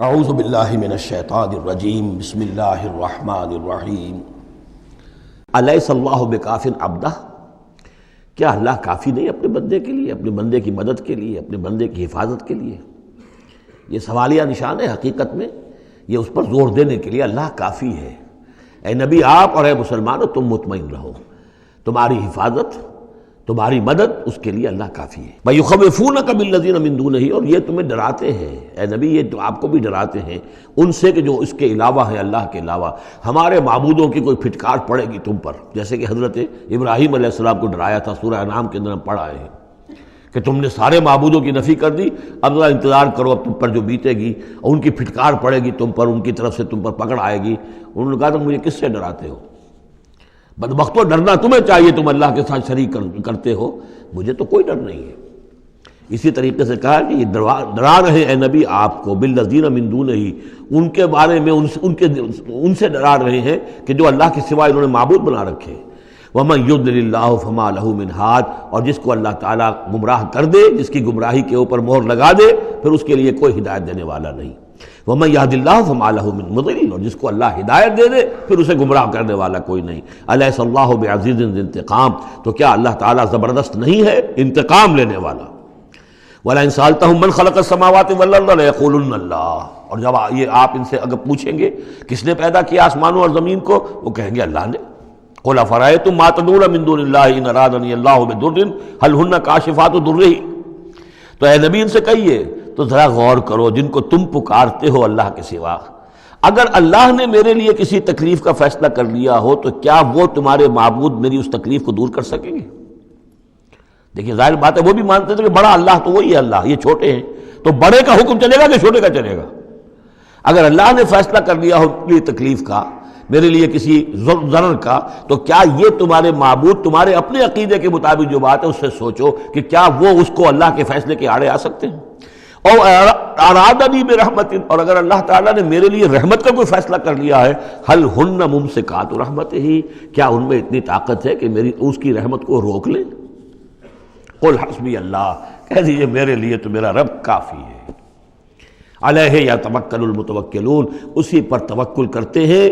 اعوذ باللہ من الشیطان الرجیم بسم اللہ الرحمن الرحیم الیس اللہ بکاف عبدہ، کیا اللہ کافی نہیں اپنے بندے کے لیے، اپنے بندے کی مدد کے لیے، اپنے بندے کی حفاظت کے لیے؟ یہ سوالیہ نشان ہے حقیقت میں، یہ اس پر زور دینے کے لیے اللہ کافی ہے۔ اے نبی آپ اور اے مسلمانوں تم مطمئن رہو، تمہاری حفاظت، تمہاری مدد اس کے لیے اللہ کافی ہے۔ وَيُخَوِّفُونَكَ بِالَّذِينَ مِن دُونِهِ، اور یہ تمہیں ڈراتے ہیں اے نبی، یہ تو آپ کو بھی ڈراتے ہیں ان سے کہ جو اس کے علاوہ ہیں، اللہ کے علاوہ ہمارے معبودوں کی کوئی پھٹکار پڑے گی تم پر، جیسے کہ حضرت ابراہیم علیہ السلام کو ڈرایا تھا، سورہ انعام کے اندر ہم پڑھ آئے ہیں کہ تم نے سارے معبودوں کی نفی کر دی، اب ذرا انتظار کرو، اب تم پر جو بیتے گی اور ان کی پھٹکار پڑے گی تم پر، ان کی طرف سے تم پر پکڑ آئے گی۔ انہوں نے کہا تم مجھے کس سے ڈراتے ہو؟ بدبختو ڈرنا تمہیں چاہیے، تم اللہ کے ساتھ شریک کرتے ہو، مجھے تو کوئی ڈر نہیں ہے۔ اسی طریقے سے کہا کہ یہ ڈرا رہے اے نبی آپ کو بالذین من دونہ، ان کے بارے میں ان سے ڈرا رہے ہیں کہ جو اللہ کے سوا انہوں نے معبود بنا رکھے۔ وَمَن يُضْلِلِ اللَّهُ فَمَا لَهُ مِنْ هَادٍ، اور جس کو اللہ تعالیٰ گمراہ کر دے، جس کی گمراہی کے اوپر مہر لگا دے، پھر اس کے لیے کوئی ہدایت دینے والا نہیں۔ وَمَن يَهْدِ اللَّهُ فَمَا لَهُ مِن مُضِلٍّ، اور جس کو اللہ ہدایت دے دے پھر اسے گمراہ کرنے والا کوئی نہیں۔ أَلَيْسَ اللَّهُ بِعَزِيزٍ ذِي انتقام، تو کیا اللہ تعالیٰ زبردست نہیں ہے، انتقام لینے والا؟ وَلَئِن سَأَلْتَهُم مَّنْ خَلَقَ السَّمَاوَاتِ وَالْأَرْضَ لَيَقُولُنَّ اللَّهُ، اور جب یہ آپ ان سے اگر پوچھیں گے کس نے پیدا کیا آسمانوں اور زمین کو، وہ کہیں گے اللہ نے۔ قُلْ أَفَرَأَيْتُم مَّا تَدْعُونَ مِن دُونِ اللَّهِ إِنْ أَرَادَنِيَ اللَّهُ بِضُرٍّ هَلْ هُنَّ كَاشِفَاتُ ضُرِّهِ، تو اے نبی ان سے کہیے تو ذرا غور کرو، جن کو تم پکارتے ہو اللہ کے سوا، اگر اللہ نے میرے لیے کسی تکلیف کا فیصلہ کر لیا ہو تو کیا وہ تمہارے معبود میری اس تکلیف کو دور کر سکیں گے؟ دیکھیں ظاہر بات ہے وہ بھی مانتے تھے کہ بڑا اللہ تو وہی ہے اللہ، یہ چھوٹے ہیں، تو بڑے کا حکم چلے گا کہ چھوٹے کا چلے گا؟ اگر اللہ نے فیصلہ کر لیا ہو میری تکلیف کا، میرے لیے کسی ضرر کا، تو کیا یہ تمہارے معبود تمہارے اپنے عقیدے کے مطابق جو بات ہے اس سے سوچو کہ کیا وہ اس کو اللہ کے فیصلے کے آڑے آ سکتے ہیں؟ اور ارادنی برحمت، اور اگر اللہ تعالیٰ نے میرے لیے رحمت کا کوئی فیصلہ کر لیا ہے، حل ہن ممسکات رحمتہ، کیا ان میں اتنی طاقت ہے کہ میری اس کی رحمت کو روک لیں؟ قل حسبی اللہ، کہہ دیجئے میرے لیے تو میرا رب کافی ہے۔ علیہ یتوکل المتوکلون، اسی پر توکل کرتے ہیں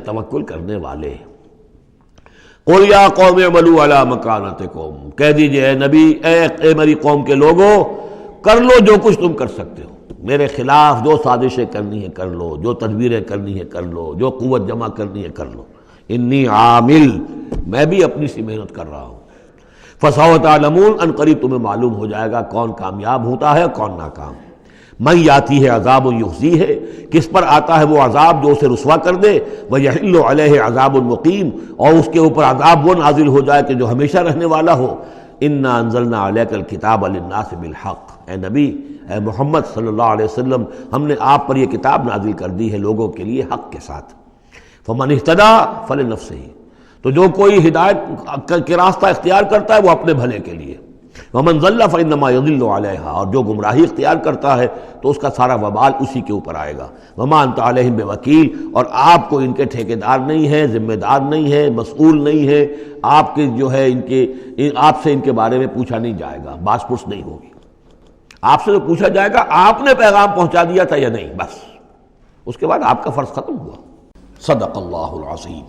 توکل کرنے والے۔ قل یا قوم اعملوا علی مکانتکم، کہہ دیجئے اے نبی، اے میری قوم کے لوگوں، کر لو جو کچھ تم کر سکتے ہو، میرے خلاف جو سازشیں کرنی ہے کر لو، جو تدبیریں کرنی ہے کر لو، جو قوت جمع کرنی ہے کر لو، انی عامل، میں بھی اپنی سی محنت کر رہا ہوں۔ فسوف تعلمون، ان قریب تمہیں معلوم ہو جائے گا کون کامیاب ہوتا ہے کون ناکام۔ من یاتی ہے عذاب یخزی ہے، کس پر آتا ہے وہ عذاب جو اسے رسوا کر دے، ویحل علیہ عذاب مقیم، اور اس کے اوپر عذاب وہ نازل ہو جائے کہ جو ہمیشہ رہنے والا ہو۔ انا انزلنا علیک الکتاب للناس بالحق، اے نبی، اے محمد صلی اللہ علیہ وسلم، ہم نے آپ پر یہ کتاب نازل کر دی ہے لوگوں کے لیے حق کے ساتھ۔ فمن اہتدی فلنفسہ، تو جو کوئی ہدایت کے راستہ اختیار کرتا ہے وہ اپنے بھلے کے لیے، ومن ضل فانما یضل علیہا، اور جو گمراہی اختیار کرتا ہے تو اس کا سارا وبال اسی کے اوپر آئے گا۔ وما انت علیہم بوکیل، اور آپ کو ان کے ٹھیکیدار نہیں ہے، ذمہ دار نہیں ہے، مسئول نہیں ہے، آپ کے جو ہے آپ سے ان کے بارے میں پوچھا نہیں جائے گا، باس پرس نہیں ہوگی۔ آپ سے تو پوچھا جائے گا آپ نے پیغام پہنچا دیا تھا یا نہیں، بس اس کے بعد آپ کا فرض ختم ہوا۔ صدق اللہ العظیم۔